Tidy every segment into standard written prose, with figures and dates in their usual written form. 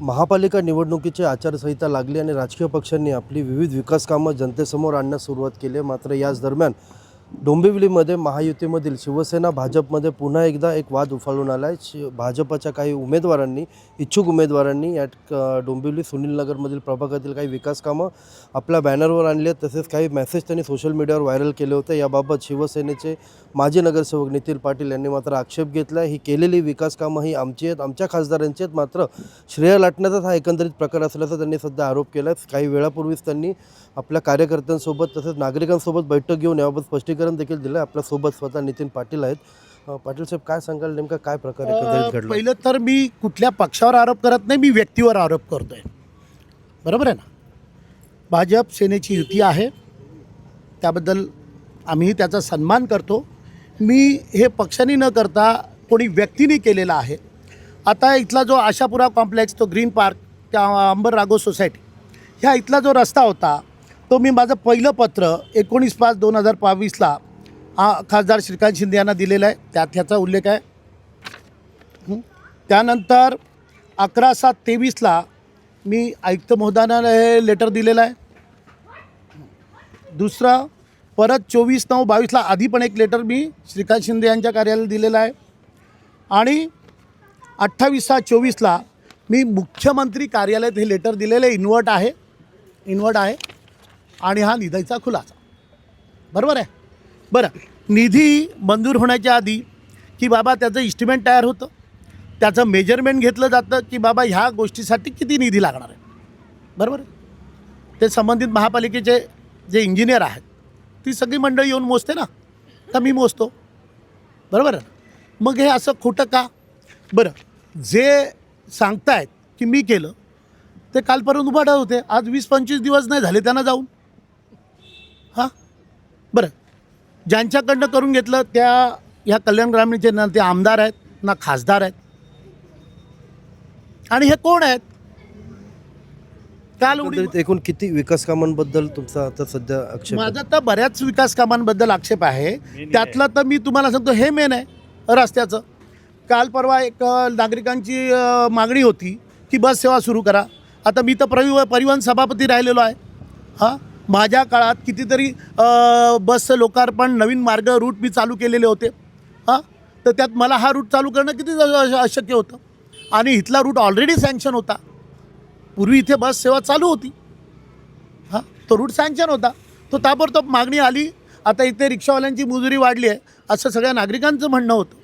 महापालिका निवडणुकीची आचारसंहिता लागली आणि राजकीय पक्षांनी आपली विविध विकास कामं जनतेसमोर आणण्यास सुरुवात केली आहे. मात्र याच दरम्यान डोंबिवलीमध्ये महायुतीमधील शिवसेना भाजपमध्ये पुन्हा एकदा एक वाद उफाळून आला आहे. भाजपच्या काही उमेदवारांनी इच्छुक उमेदवारांनी डोंबिवली सुनीलनगरमधील प्रभागातील काही विकास कामं आपल्या बॅनरवर आणली आहेत. तसेच काही मेसेज त्यांनी सोशल मीडियावर व्हायरल केले होते. याबाबत शिवसेनेचे माजी नगरसेवक नितीन पाटील यांनी मात्र आक्षेप घेतला आहे. ही केलेली विकास कामं ही आमची आहेत, आमच्या खासदारांची आहेत, मात्र श्रेय लाटण्याचाच हा एकंदरीत प्रकार असल्याचा त्यांनी सध्या आरोप केला आहे. काही वेळापूर्वीच त्यांनी आपल्या कार्यकर्त्यांसोबत तसेच नागरिकांसोबत बैठक घेऊन याबाबत स्पष्टीकरण देखील दिलं आहे. आपल्यासोबत स्वतः नितीन पाटील आहेत. पाटील साहेब, काय सांगाल, नेमका काय प्रकार एकंदरीत घडला? पहिलं तर मी कुठल्या पक्षावर आरोप करत नाही, मी व्यक्तीवर आरोप करतो आहे. बरोबर आहे ना? भाजप सेनेची युती आहे, त्याबद्दल आम्ही त्याचा सन्मान करतो. मी हे पक्षाने न करता कोणी व्यक्तीने केलेला आहे. आता इथला जो आशापुरा कॉम्प्लेक्स, तो ग्रीन पार्क, त्या अंबर राघव सोसायटी, ह्या इथला जो रस्ता होता तो मी माझं पहिलं पत्र 19/5/2022ला खासदार श्रीकांत शिंदे यांना दिलेला आहे. त्यात ह्याचा उल्लेख आहे. त्यानंतर 11/7/23ला मी आयुक्त महोदयांना हे लेटर दिलेलं आहे. दुसरं परत 24/9/22ला आधी पण एक लेटर मी श्रीकांत शिंदे यांच्या कार्यालयाला दिलेलं आहे. आणि 28/6/24ला मी मुख्यमंत्री कार्यालयात हे लेटर दिलेलं आहे. इन्व्हर्ट आहे आणि हा निधीचा खुलासा. बरोबर आहे? बरं, निधी मंजूर होण्याच्या आधी की बाबा त्याचं इस्टिमेट तयार होतं, त्याचं मेजरमेंट घेतलं जातं की बाबा ह्या गोष्टीसाठी किती निधी लागणार आहे. बरोबर आहे? ते संबंधित महापालिकेचे जे इंजिनियर आहेत ती सगळी मंडळी येऊन मोजते ना, तर मी मोजतो. बरोबर आहे? मग हे असं खोटं का? बरं, जे सांगतायत की मी केलं ते कालपर्यंत उभाडत होते, आज 20-25 दिवस नाही झाले त्यांना जाऊन. हां, बरं, ज्यांच्याकडनं करून घेतलं त्या ह्या कल्याण ग्रामीणचे ना ते आमदार आहेत ना खासदार आहेत. आणि हे कोण आहेत? काल एकूण किती विकास कामांबद्दल तुमचा आता सध्या आक्षेप? माझा तर बऱ्याच विकास कामांबद्दल आक्षेप आहे. त्यातलं तर मी तुम्हाला सांगतो, हे मेन आहे रस्त्याचं. काल परवा एक नागरिकांची मागणी होती की बस सेवा सुरू करा. आता मी तर परिवहन सभापती राहिलेलो आहे. हां, माझ्या काळात कितीतरी बसचं लोकार्पण, नवीन मार्ग, रूट मी चालू केलेले होते. हां, तर त्यात मला हा रूट चालू करणं किती अशक्य होतं. आणि इथला रूट ऑलरेडी सँक्शन होता. पूर्वी इथे बस सेवा चालू होती. हां, तो रूट सँक्शन होता. तो ताबडतोब मागणी आली. आता इथे रिक्षावाल्यांची मजुरी वाढली आहे असं सगळ्या नागरिकांचं म्हणणं होतं.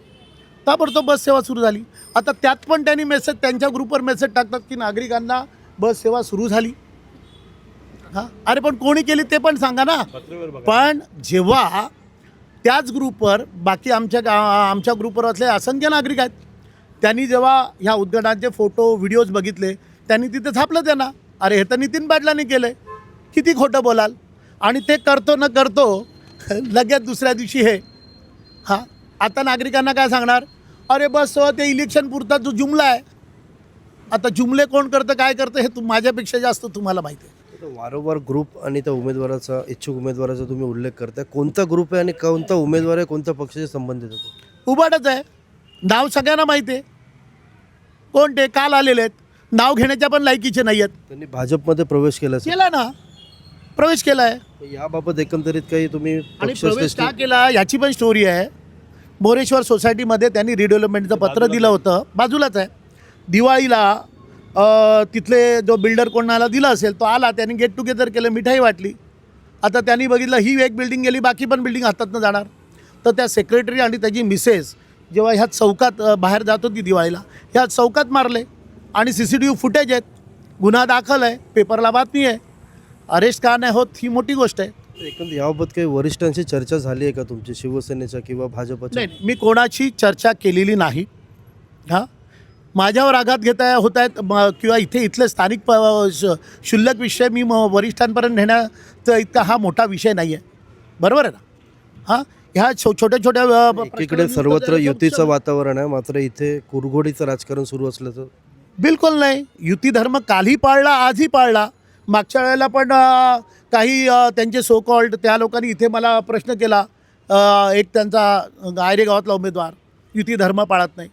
ताबडतोब बस सेवा सुरू झाली. आता त्यात पण त्यांनी मेसेज, त्यांच्या ग्रुपवर मेसेज टाकतात की नागरिकांना बस सेवा सुरू झाली. हां, अरे पण कोणी केली ते पण सांगा ना. पण जेव्हा त्याच ग्रुपवर बाकी आमच्या ग्रुपवर असले असंख्य नागरिक आहेत, त्यांनी जेव्हा ह्या उद्घाटनाचे फोटो व्हिडिओज बघितले, त्यांनी तिथे छापलं त्यांना, अरे हे तर नितीन पाटलांनी केलं आहे, किती खोटं बोलाल. आणि ते करतो न करतो लगेच दुसऱ्या दिवशी हे. हां, आता नागरिकांना काय सांगणार? अरे बस ते इलेक्शन पुरता जो जुमला आहे. आता जुमले कोण करतं, काय करतं, हे माझ्यापेक्षा जास्त तुम्हाला माहिती आहे. वारंवार ग्रुप आणि त्या उमेदवाराचा, इच्छुक उमेदवाराचा तुम्ही उल्लेख करताय. कोणता ग्रुप आहे आणि कोणता उमेदवार आहे, कोणत्या पक्षाशी संबंधित होतो? उबाडच आहे. नाव सगळ्यांना माहिती आहे कोण ते. काल आलेले आहेत, नाव घेण्याच्या पण लायकीचे नाही आहेत. त्यांनी भाजपमध्ये प्रवेश केला ना, प्रवेश केला आहे. याबाबत एकंदरीत काही तुम्ही आणि प्रवेश का केला याची पण स्टोरी आहे. मोरेश्वर सोसायटीमध्ये त्यांनी रिडेव्हलपमेंटचं पत्र दिलं होतं, बाजूलाच आहे. दिवाळीला तिथले जो बिल्डर कोणाला दिला असेल तो आला, त्यांनी गेट टुगेदर केलं, मिठाई वाटली. आता त्यांनी बघितलं ही एक बिल्डिंग गेली, बाकी पण बिल्डिंग हातातनं जाणार. तर त्या सेक्रेटरी आणि त्याची मिसेस जेव्हा ह्या चौकात बाहेर जात होती दिवाळीला, ह्या चौकात मारले. आणि CCTV फुटेज आहेत, गुन्हा दाखल आहे, पेपरला बातमी आहे. अरेस्ट का नाही होत ही मोठी गोष्ट आहे. एकंदर याबाबत काही वरिष्ठांशी चर्चा झाली आहे का तुमची, शिवसेनेच्या किंवा भाजपच्या? नाही, मी कोणाची चर्चा केलेली नाही. हां, माझ्यावर आघात होत आहेत किंवा इथले स्थानिक क्षुल्लक विषय मी वरिष्ठांपर्यंत नेण्याचा इतका हा मोठा विषय नाही आहे. बरोबर आहे ना? हां, ह्या छोट्या एकीकडे सर्वत्र युतीचं वातावरण आहे, मात्र इथे कुरघोडीचं राजकारण सुरू असल्याचं? बिलकुल नाही. युती धर्म कालही पाळला, आजही पाळला. मागच्या वेळेला पण काही त्यांचे सो कॉल्ड त्या लोकांनी इथे मला प्रश्न केला. एक त्यांचा गायरे गावातला उमेदवार युती धर्म पाळत नाही.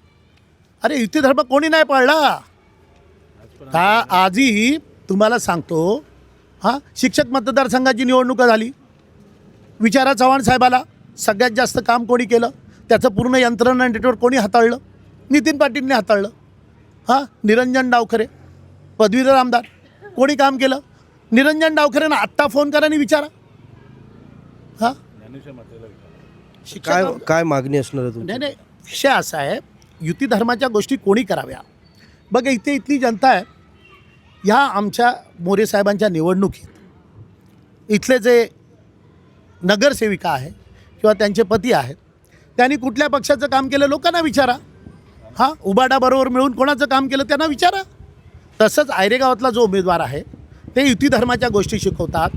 अरे युती धर्म कोणी नाही पाळला. का आजही तुम्हाला सांगतो, हां, शिक्षक मतदारसंघाची निवडणूक झाली. विचारा चव्हाण साहेबाला सगळ्यात जास्त काम कोणी केलं, त्याचं पूर्ण यंत्रणा नेटवर्क कोणी हाताळलं? नितीन पाटीलने हाताळलं. हां, निरंजन डावखरे पदवीधर आमदार, कोणी काम केलं? निरंजन डावखरेंना आत्ता फोन करा आणि विचारा. हां, काय काय मागणी असणार आहे तुमची? नाही नाही, विषय असा आहे, युती धर्माच्या गोष्टी कोणी कराव्या. बघा इथली जनता आहे, ह्या आमच्या मोरे साहेबांच्या निवडणुकीत इथले जे नगरसेविका आहे किंवा त्यांचे पती आहेत, त्यांनी कुठल्या पक्षाचं काम केलं लोकांना विचारा. हां, उबाडाबरोबर मिळून कोणाचं काम केलं त्यांना विचारा. तसंच आयरे गावातला जो उमेदवार आहे ते युती धर्माच्या गोष्टी शिकवतात,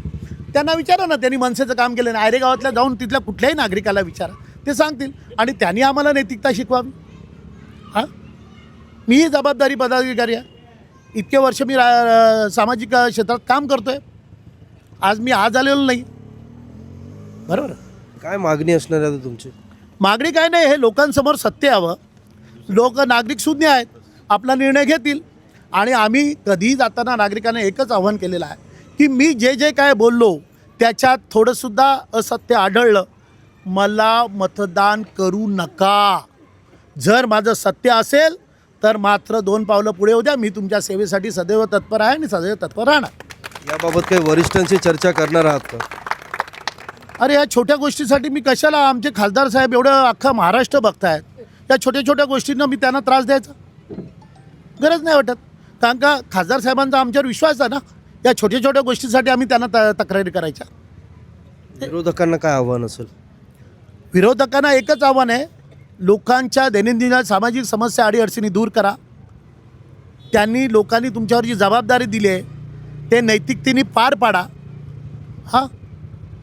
त्यांना विचारा ना, त्यांनी मनसेचं काम केलं नाही. आयरे गावातल्या जाऊन तिथल्या कुठल्याही नागरिकाला विचारा, ते सांगतील. आणि त्यांनी आम्हाला नैतिकता शिकवावी. हां, मीही जबाबदारी पदाधिकारी आहे. इतके वर्ष मी सामाजिक क्षेत्रात काम करतो आहे. मी आज आलेलो नाही. बरोबर. काय मागणी असणार आहे आता तुमची? मागणी काय नाही, हे लोकांसमोर सत्य यावं. लोक नागरिक शून्य आहेत, आपला निर्णय घेतील. आणि आम्ही कधीही जाताना नागरिकांना एकच आव्हान केलेलं आहे की मी जे काय बोललो त्याच्यात थोडंसुद्धा असत्य आढळलं, मला मतदान करू नका. जर माझं सत्य असेल तर मात्र 2 पावलं पुढे होऊ द्या. मी तुमच्या सेवेसाठी सदैव तत्पर आहे आणि सदैव तत्पर राहणार. याबाबत काही वरिष्ठांशी चर्चा करणार आहात का? अरे या छोट्या गोष्टीसाठी मी कशाला, आमचे खासदार साहेब एवढं अख्खा महाराष्ट्र बघतायत, या छोट्या छोट्या गोष्टींना मी त्यांना त्रास द्यायचा गरज नाही वाटत. कारण का खासदार साहेबांचा आमच्यावर विश्वास आहे ना, या छोट्या छोट्या गोष्टीसाठी आम्ही त्यांना तक्रारी करायच्या. विरोधकांना काय आव्हान असेल? विरोधकांना एकच आव्हान आहे, लोकांच्या दैनंदिन सामाजिक समस्या अडीअडचणी दूर करा. लोकांनी तुमच्यावर जी जबाबदारी दिली आहे ते नैतिकतेने पार पाडा. हां,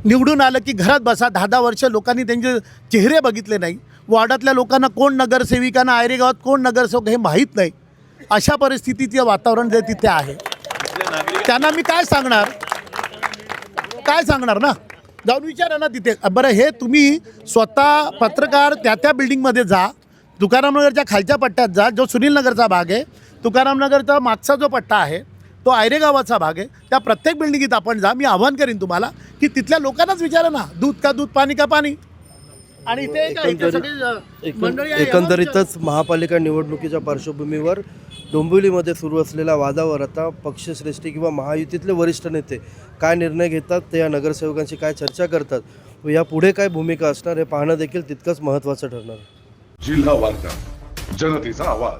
निवडून आलं की घरात बसा. 10-10 वर्ष लोकांनी त्यांचे चेहरे बघितले नाही. वॉर्डातल्या लोकांना कोण नगरसेविकांना, आयरे गावात कोण नगरसेवक हे माहीत नाही. अशा परिस्थितीचं वातावरण जे तिथे आहे, त्यांना मी काय सांगणार ना, जाऊन विचारा ना तिथे. बरं, हे तुम्ही स्वतः पत्रकार त्या बिल्डिंगमध्ये जा, तुकारामनगरच्या खालच्या पट्ट्यात जा, जो सुनील नगरचा भाग आहे, तुकारामनगरचा मागचा जो पट्टा आहे तो आयरे गावाचा भाग आहे, त्या प्रत्येक बिल्डिंगीत आपण जा. मी आव्हान करीन तुम्हाला की तिथल्या लोकांनाच विचारा ना, दूध का दूध, पाणी का पाणी. आणि एकंदरीतच महापालिका निवडणुकीच्या पार्श्वभूमीवर डोंबिवलीमध्ये सुरू असलेल्या वादावर आता पक्षश्रेष्ठी किंवा महायुतीतले वरिष्ठ नेते काय निर्णय घेतात, ते या नगरसेवकांशी काय चर्चा करतात व यापुढे काय भूमिका असणार हे पाहणं देखील तितकंच महत्त्वाचं ठरणार आहे. जिल्हा वार्ता, जनतेचा आवाज.